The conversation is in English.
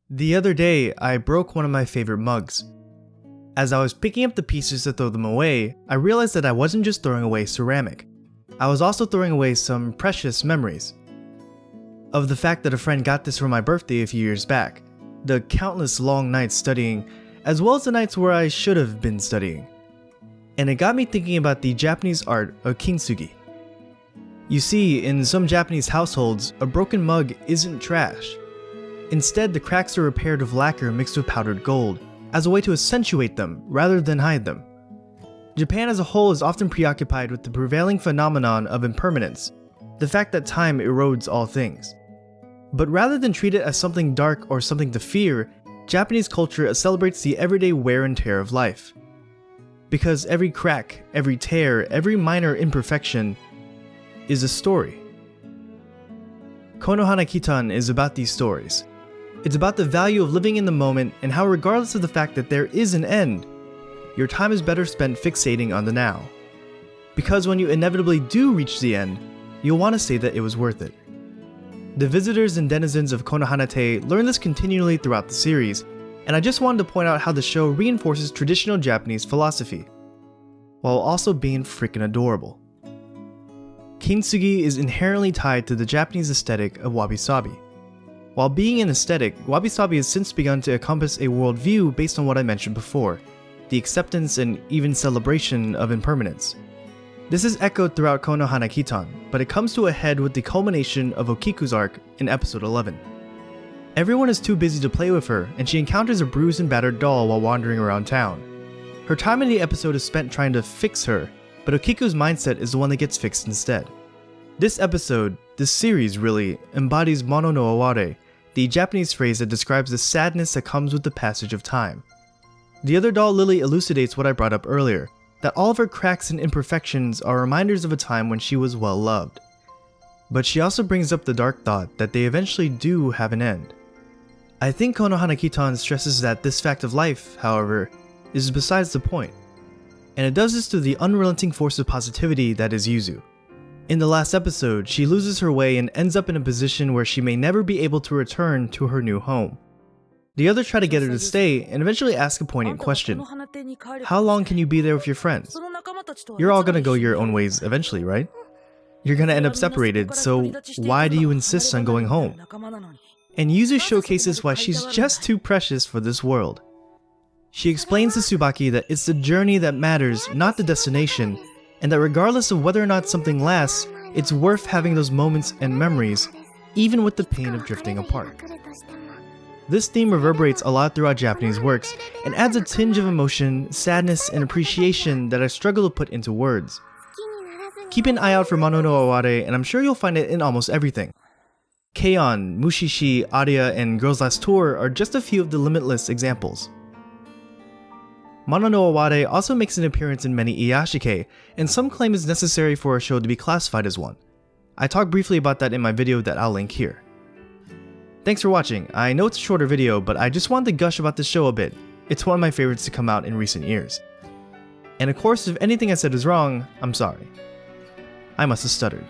The other day, I broke one of my favorite mugs. As I was picking up the pieces to throw them away, I realized that I wasn't just throwing away ceramic. I was also throwing away some precious memories. Of the fact that a friend got this for my birthday a few years back, the countless long nights studying, as well as the nights where I should have been studying. And it got me thinking about the Japanese art of kintsugi. You see, in some Japanese households, a broken mug isn't trash. Instead, the cracks are repaired with lacquer mixed with powdered gold, as a way to accentuate them rather than hide them. Japan as a whole is often preoccupied with the prevailing phenomenon of impermanence, the fact that time erodes all things. But rather than treat it as something dark or something to fear, Japanese culture celebrates the everyday wear and tear of life. Because every crack, every tear, every minor imperfection is a story. Konohana Kitan is about these stories. It's about the value of living in the moment and how, regardless of the fact that there is an end, your time is better spent fixating on the now. Because when you inevitably do reach the end, you'll want to say that it was worth it. The visitors and denizens of Konohana learn this continually throughout the series, and I just wanted to point out how the show reinforces traditional Japanese philosophy, while also being freaking adorable. Kintsugi is inherently tied to the Japanese aesthetic of wabi-sabi. While being an aesthetic, wabi-sabi has since begun to encompass a worldview based on what I mentioned before, the acceptance and even celebration of impermanence. This is echoed throughout Konohana Kitan, but it comes to a head with the culmination of Okiku's arc in episode 11. Everyone is too busy to play with her, and she encounters a bruised and battered doll while wandering around town. Her time in the episode is spent trying to fix her, but Okiku's mindset is the one that gets fixed instead. This episode, this series really, embodies mono no aware, the Japanese phrase that describes the sadness that comes with the passage of time. The other doll Lily elucidates what I brought up earlier, that all of her cracks and imperfections are reminders of a time when she was well loved. But she also brings up the dark thought that they eventually do have an end. I think Konohana Kitan stresses that this fact of life, however, is besides the point, and it does this through the unrelenting force of positivity that is Yuzu. In the last episode, she loses her way and ends up in a position where she may never be able to return to her new home. The others try to get her to stay and eventually ask a poignant question. How long can you be there with your friends? You're all gonna go your own ways eventually, right? You're gonna end up separated, so why do you insist on going home? And Yuzu showcases why she's just too precious for this world. She explains to Tsubaki that it's the journey that matters, not the destination, and that regardless of whether or not something lasts, it's worth having those moments and memories, even with the pain of drifting apart. This theme reverberates a lot throughout Japanese works, and adds a tinge of emotion, sadness, and appreciation that I struggle to put into words. Keep an eye out for Mono no Aware, and I'm sure you'll find it in almost everything. Keion, Mushishi, Aria, and Girls Last Tour are just a few of the limitless examples. Mono no Aware also makes an appearance in many iyashike, and some claim it's necessary for a show to be classified as one. I talked briefly about that in my video that I'll link here. Thanks for watching. I know it's a shorter video, but I just wanted to gush about this show a bit. It's one of my favorites to come out in recent years. And of course, if anything I said is wrong, I'm sorry. I must have stuttered.